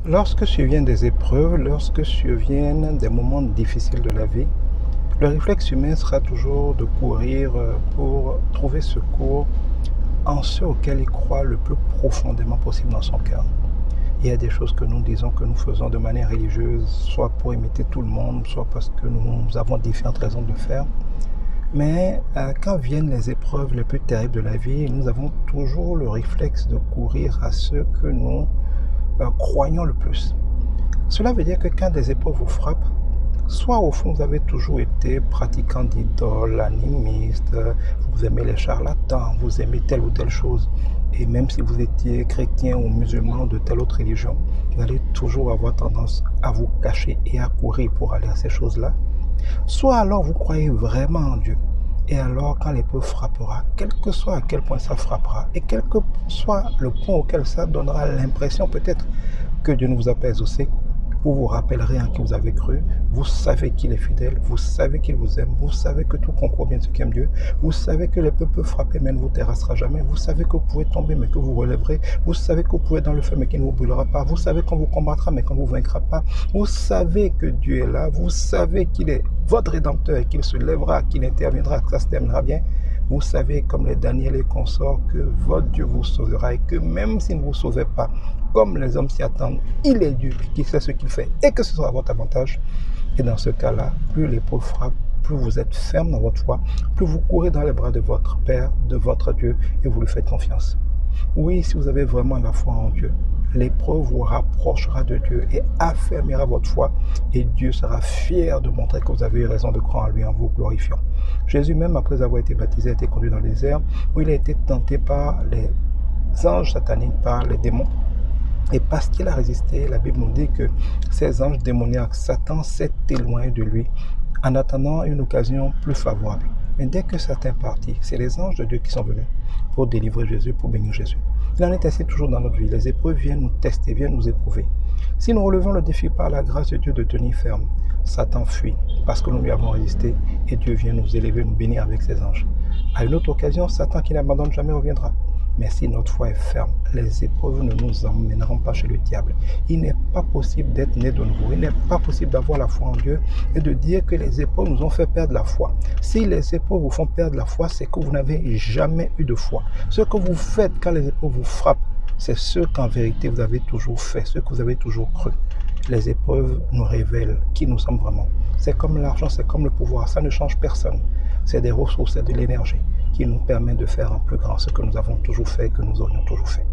Lorsque surviennent des épreuves, lorsque surviennent des moments difficiles de la vie, le réflexe humain sera toujours de courir pour trouver secours en ce auquel il croit le plus profondément possible dans son cœur. Il y a des choses que nous disons, que nous faisons de manière religieuse, soit pour imiter tout le monde, soit parce que nous avons différentes raisons de le faire. Mais quand viennent les épreuves les plus terribles de la vie, nous avons toujours le réflexe de courir à ce que nous croyons le plus. Cela veut dire que quand des épreuves vous frappent, soit au fond vous avez toujours été pratiquant d'idoles, animiste, vous aimez les charlatans, vous aimez telle ou telle chose, et même si vous étiez chrétien ou musulman de telle autre religion, vous allez toujours avoir tendance à vous cacher et à courir pour aller à ces choses-là. Soit alors vous croyez vraiment en Dieu, et alors quand l'épreuve frappera, quel que soit à quel point ça frappera, et quel que soit le point auquel ça donnera l'impression peut-être que Dieu ne vous a pas exaucé, vous vous rappellerez en qui vous avez cru, vous savez qu'il est fidèle, vous savez qu'il vous aime, vous savez que tout concourt bien de ceux qui aiment Dieu, vous savez que les peuples frappés mais ne vous terrassera jamais, vous savez que vous pouvez tomber mais que vous relèverez, vous savez que vous pouvez être dans le feu mais qu'il ne vous brûlera pas, vous savez qu'on vous combattra mais qu'on ne vous vaincra pas, vous savez que Dieu est là, vous savez qu'il est votre rédempteur et qu'il se lèvera, qu'il interviendra, que ça se terminera bien. Vous savez, comme les Daniel et consorts, que votre Dieu vous sauvera et que même s'il ne vous sauvait pas, comme les hommes s'y attendent, il est Dieu et qu'il sait ce qu'il fait et que ce sera votre avantage. Et dans ce cas-là, plus l'épreuve frappe, plus vous êtes ferme dans votre foi, plus vous courez dans les bras de votre Père, de votre Dieu et vous lui faites confiance. Oui, si vous avez vraiment la foi en Dieu, l'épreuve vous rapprochera de Dieu et affermira votre foi et Dieu sera fier de montrer que vous avez eu raison de croire en lui en vous glorifiant. Jésus même, après avoir été baptisé, a été conduit dans le désert où il a été tenté par les anges sataniques, par les démons. Et parce qu'il a résisté, la Bible nous dit que ces anges démoniaques, Satan s'est éloigné de lui en attendant une occasion plus favorable. Mais dès que Satan est parti, c'est les anges de Dieu qui sont venus pour délivrer Jésus, pour bénir Jésus. Il en est ainsi toujours dans notre vie. Les épreuves viennent nous tester, viennent nous éprouver. Si nous relevons le défi par la grâce de Dieu de tenir ferme, Satan fuit parce que nous lui avons résisté et Dieu vient nous élever, nous bénir avec ses anges. À une autre occasion, Satan qui n'abandonne jamais reviendra. Mais si notre foi est ferme, les épreuves ne nous emmèneront pas chez le diable. Il n'est pas possible d'être né de nouveau. Il n'est pas possible d'avoir la foi en Dieu et de dire que les épreuves nous ont fait perdre la foi. Si les épreuves vous font perdre la foi, c'est que vous n'avez jamais eu de foi. Ce que vous faites quand les épreuves vous frappent, c'est ce qu'en vérité vous avez toujours fait, ce que vous avez toujours cru. Les épreuves nous révèlent qui nous sommes vraiment. C'est comme l'argent, c'est comme le pouvoir, ça ne change personne. C'est des ressources, c'est de l'énergie qui nous permet de faire en plus grand ce que nous avons toujours fait et que nous aurions toujours fait.